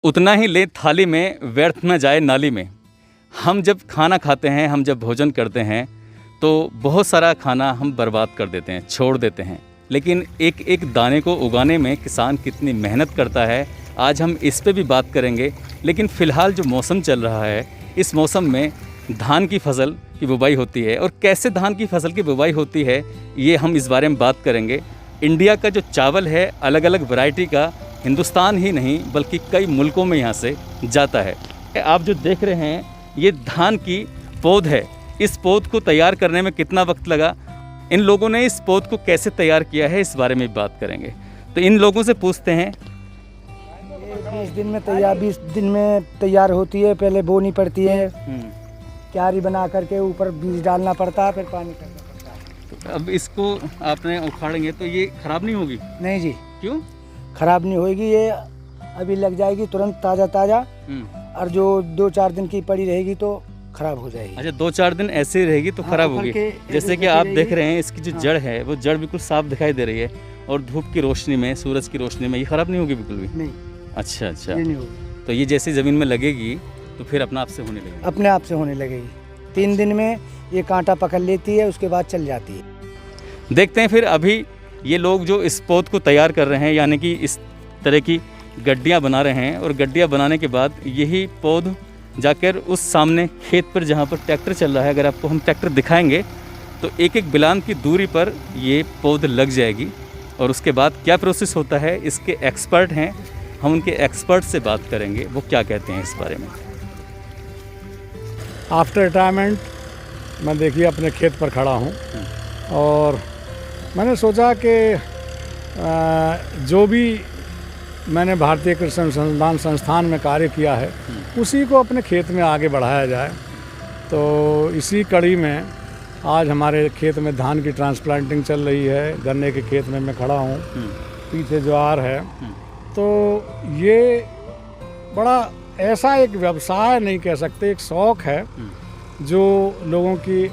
उतना ही ले थाली में, व्यर्थ न जाए नाली में। हम जब खाना खाते हैं, हम जब भोजन करते हैं तो बहुत सारा खाना हम बर्बाद कर देते हैं, छोड़ देते हैं। लेकिन एक एक दाने को उगाने में किसान कितनी मेहनत करता है, आज हम इस पे भी बात करेंगे। लेकिन फ़िलहाल जो मौसम चल रहा है, इस मौसम में धान की फसल की बुवाई होती है और कैसे धान की फसल की बुवाई होती है, ये हम इस बारे में बात करेंगे। इंडिया का जो चावल है, अलग अलग वैरायटी का, हिंदुस्तान ही नहीं बल्कि कई मुल्कों में यहाँ से जाता है। आप जो देख रहे हैं, ये धान की पौध है। इस पौध को तैयार करने में कितना वक्त लगा, इन लोगों ने इस पौध को कैसे तैयार किया है, इस बारे में बात करेंगे। तो इन लोगों से पूछते हैं। 20 दिन में तैयार होती है। पहले बोनी पड़ती है, क्यारी बना करके ऊपर बीज डालना पड़ता है, फिर पानी करना पड़ता है। तो अब इसको आपने उखाड़ेंगे तो ये खराब नहीं होगी? नहीं जी, क्यों खराब नहीं होगी। ये अभी लग जाएगी तुरंत ताज़ा ताज़ा, और जो 2-4 दिन की पड़ी रहेगी तो खराब हो जाएगी। अच्छा, 2-4 दिन ऐसे ही रहेगी तो खराब होगी। जैसे कि आप देख रहे हैं, इसकी जो जड़ है वो जड़ बिल्कुल साफ दिखाई दे रही है, और धूप की रोशनी में, सूरज की रोशनी में ये खराब नहीं होगी बिल्कुल भी? नहीं। अच्छा, ये नहीं होगी। तो ये जैसे ज़मीन में लगेगी तो फिर अपने आप से होने लगेगी? अपने आप से होने लगेगी। 3 दिन में ये कांटा पकड़ लेती है, उसके बाद चल जाती है। देखते हैं फिर। अभी ये लोग जो इस पौध को तैयार कर रहे हैं, यानी कि इस तरह की गड्डियाँ बना रहे हैं, और गड्डियाँ बनाने के बाद यही पौध जाकर उस सामने खेत पर जहाँ पर ट्रैक्टर चल रहा है, अगर आपको हम ट्रैक्टर दिखाएंगे तो एक एक बिलान की दूरी पर ये पौध लग जाएगी। और उसके बाद क्या प्रोसेस होता है, इसके एक्सपर्ट हैं, हम उनके एक्सपर्ट से बात करेंगे, वो क्या कहते हैं इस बारे में। आफ्टर रिटायरमेंट मैं देखिए अपने खेत पर खड़ा हूँ, और मैंने सोचा कि जो भी मैंने भारतीय कृषि अनुसंधान संस्थान में कार्य किया है उसी को अपने खेत में आगे बढ़ाया जाए। तो इसी कड़ी में आज हमारे खेत में धान की ट्रांसप्लांटिंग चल रही है। गन्ने के खेत में मैं खड़ा हूँ, पीछे ज्वार है। तो ये बड़ा ऐसा एक व्यवसाय नहीं कह सकते, एक शौक़ है जो लोगों की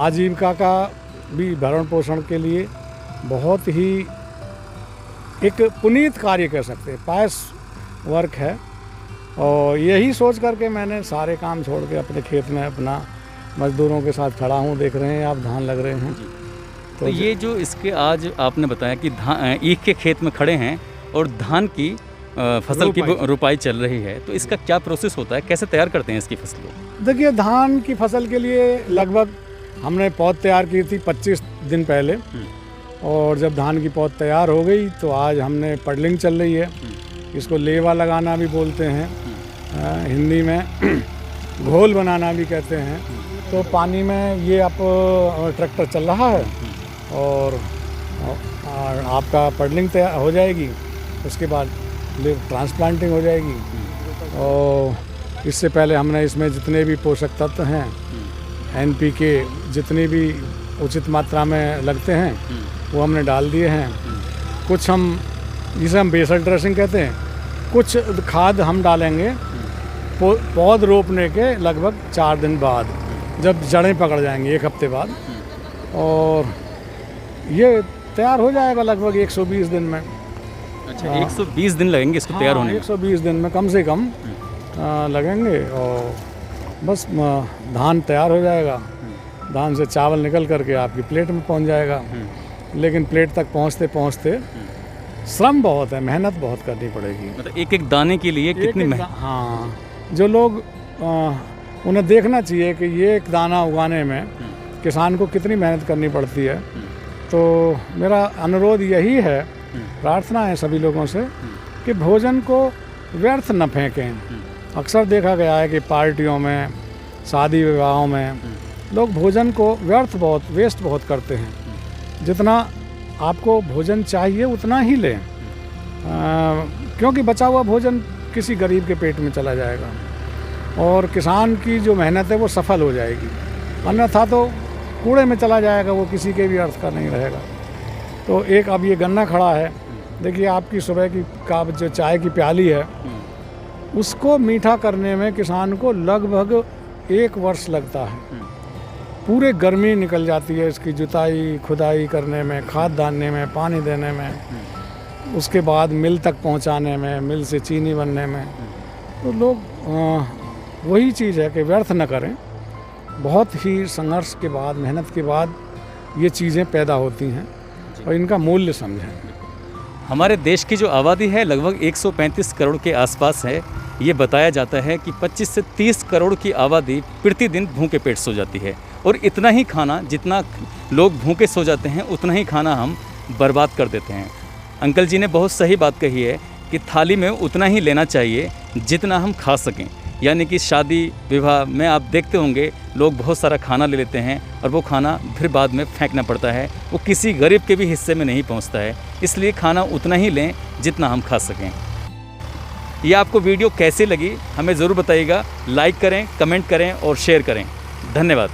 आजीविका का भी भरण पोषण के लिए बहुत ही एक पुनीत कार्य कह सकते हैं, पायस वर्क है। और यही सोच करके मैंने सारे काम छोड़ के अपने खेत में अपना मजदूरों के साथ खड़ा हूँ। देख रहे हैं आप, धान लग रहे हैं। तो ये जो इसके आज आपने बताया कि धान ईख के खेत में खड़े हैं और धान की फसल की रुपाई चल रही है, तो इसका क्या प्रोसेस होता है, कैसे तैयार करते हैं इसकी फसल को? देखिए, धान की फसल के लिए लगभग हमने पौध तैयार की थी 25 दिन पहले, और जब धान की पौध तैयार हो गई तो आज हमने पडलिंग चल रही है। इसको लेवा लगाना भी बोलते हैं, हिंदी में घोल बनाना भी कहते हैं। तो पानी में ये आप ट्रैक्टर चल रहा है, और आपका पडलिंग तैयार हो जाएगी, उसके बाद ट्रांसप्लांटिंग हो जाएगी। और इससे पहले हमने इसमें जितने भी पोषक तत्व हैं, NPK जितनी भी उचित मात्रा में लगते हैं वो हमने डाल दिए हैं। कुछ जिसे हम बेसल ड्रेसिंग कहते हैं, कुछ खाद हम डालेंगे पौध रोपने के लगभग 4 दिन बाद, जब जड़ें पकड़ जाएंगी 1 हफ्ते बाद, और ये तैयार हो जाएगा लगभग 120 दिन में। अच्छा, 120 दिन लगेंगे इसको तैयार होने में? 120 दिन में कम से कम लगेंगे, और बस धान तैयार हो जाएगा। धान से चावल निकल करके आपकी प्लेट में पहुंच जाएगा। लेकिन प्लेट तक पहुंचते पहुंचते श्रम बहुत है, मेहनत बहुत करनी पड़ेगी। मतलब एक एक दाने के लिए कितनी मेहनत? हाँ, जो लोग उन्हें देखना चाहिए कि ये एक दाना उगाने में किसान को कितनी मेहनत करनी पड़ती है। तो मेरा अनुरोध यही है, प्रार्थना है सभी लोगों से कि भोजन को व्यर्थ न फेंकें। अक्सर देखा गया है कि पार्टियों में, शादी विवाहों में लोग भोजन को वेस्ट बहुत करते हैं। जितना आपको भोजन चाहिए उतना ही लें, क्योंकि बचा हुआ भोजन किसी गरीब के पेट में चला जाएगा, और किसान की जो मेहनत है वो सफल हो जाएगी। अन्यथा तो कूड़े में चला जाएगा, वो किसी के भी अर्थ का नहीं रहेगा। तो एक अब ये गन्ना खड़ा है, देखिए आपकी सुबह की जो चाय की प्याली है, उसको मीठा करने में किसान को लगभग 1 वर्ष लगता है। पूरे गर्मी निकल जाती है इसकी जुताई खुदाई करने में, खाद डालने में, पानी देने में, उसके बाद मिल तक पहुंचाने में, मिल से चीनी बनने में। तो लोग वही चीज़ है कि व्यर्थ न करें। बहुत ही संघर्ष के बाद, मेहनत के बाद ये चीज़ें पैदा होती हैं और इनका मूल्य समझें। हमारे देश की जो आबादी है लगभग 135 करोड़ के आसपास है। ये बताया जाता है कि 25 से 30 करोड़ की आबादी प्रतिदिन भूखे पेट सो जाती है, और इतना ही खाना, जितना लोग भूखे सो जाते हैं उतना ही खाना हम बर्बाद कर देते हैं। अंकल जी ने बहुत सही बात कही है कि थाली में उतना ही लेना चाहिए जितना हम खा सकें। यानी कि शादी विवाह में आप देखते होंगे लोग बहुत सारा खाना ले लेते हैं और वो खाना फिर बाद में फेंकना पड़ता है, वो किसी गरीब के भी हिस्से में नहीं पहुंचता है। इसलिए खाना उतना ही लें जितना हम खा सकें। ये आपको वीडियो कैसी लगी हमें ज़रूर बताइएगा। लाइक करें, कमेंट करें और शेयर करें। धन्यवाद।